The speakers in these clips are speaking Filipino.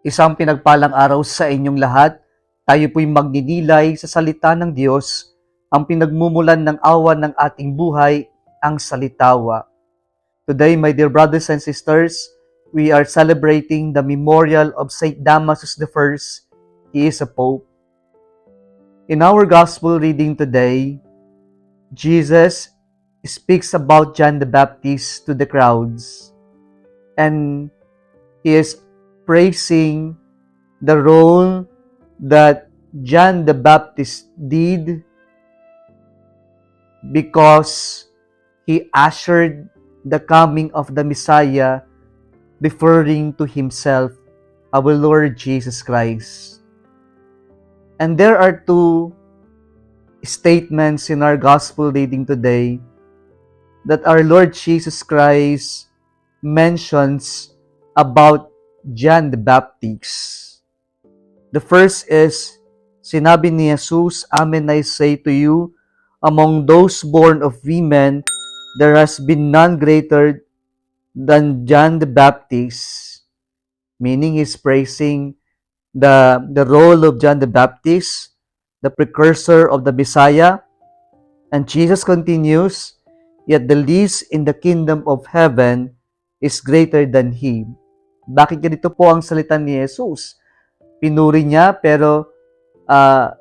Isang pinagpalang araw sa inyong lahat. Tayo po'y magninilay sa salita ng Diyos, ang pinagmumulan ng awa ng ating buhay, ang salitawa. Today, my dear brothers and sisters, we are celebrating the memorial of Saint Damasus I. He is a Pope. In our Gospel reading today, Jesus speaks about John the Baptist to the crowds, and he is praising the role that John the Baptist did because he ushered the coming of the Messiah, referring to himself, our Lord Jesus Christ. And there are two statements in our gospel reading today that our Lord Jesus Christ mentions about John the Baptist. The first is, sinabi ni Jesus, "Amen, I say to you, among those born of women, there has been none greater than John the Baptist." Meaning, he's praising the role of John the Baptist, the precursor of the Messiah. And Jesus continues, "Yet the least in the kingdom of heaven is greater than he." Bakit ganito po ang salita ni Jesus? Pinuri niya, pero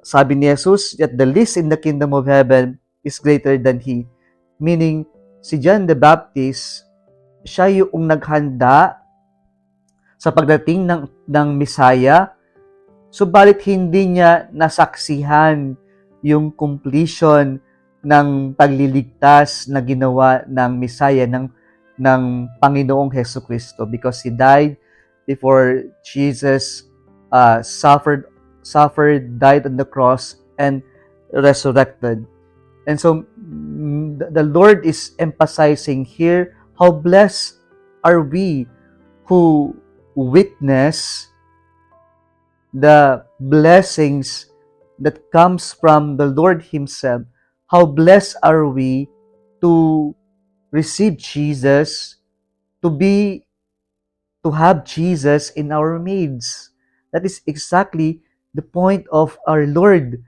sabi ni Jesus, "Yet the least in the kingdom of heaven is greater than he." Meaning, si John the Baptist, siya yung naghanda sa pagdating ng Messiah, subalit hindi niya nasaksihan yung completion ng pagliligtas na ginawa ng Messiah, ng Panginoong Hesukristo, because he died before Jesus suffered, died on the cross, and resurrected. And so, the Lord is emphasizing here, how blessed are we who witness the blessings that comes from the Lord Himself. How blessed are we to receive Jesus, to have Jesus in our midst. That is exactly the point of our Lord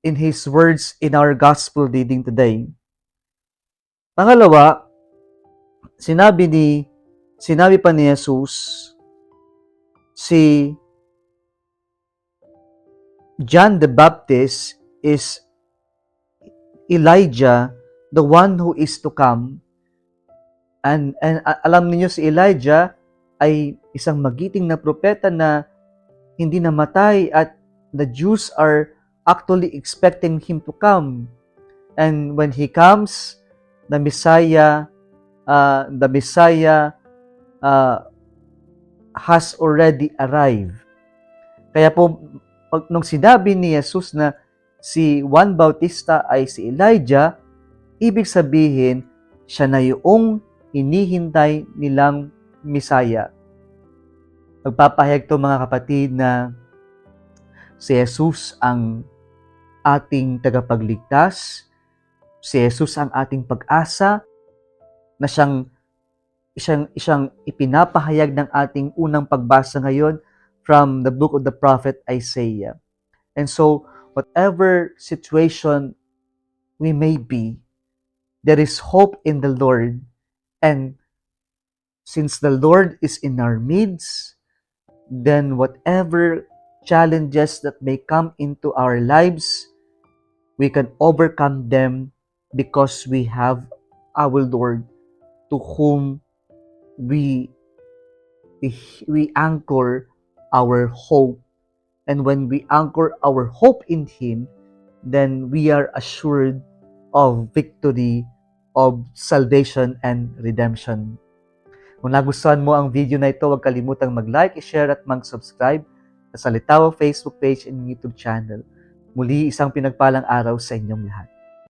in His words in our gospel reading today. Pangalawa, sinabi pa ni Jesus, si John the Baptist is Elijah, the one who is to come. And alam niyo, si Elijah ay isang magiting na propeta na hindi namatay, at the Jews are actually expecting him to come. And when he comes, the Messiah has already arrived. Kaya po, nung sinabi ni Jesus na si Juan Bautista ay si Elijah, ibig sabihin, siya na yung hinihintay nilang Messiah. Magpapahayag to, mga kapatid, na si Jesus ang ating tagapagligtas, si Jesus ang ating pag-asa, na siyang ipinapahayag ng ating unang pagbasa ngayon from the book of the prophet Isaiah. And so, whatever situation we may be, there is hope in the Lord. And since the Lord is in our midst, then whatever challenges that may come into our lives, we can overcome them because we have our Lord, to whom we anchor our hope. And when we anchor our hope in Him, then we are assured of victory, of salvation and redemption. Kung nagustuhan mo ang video na ito, huwag kalimutang mag-like, i-share at mag-subscribe sa Salitawa Facebook page and YouTube channel. Muli, isang pinagpalang araw sa inyong lahat.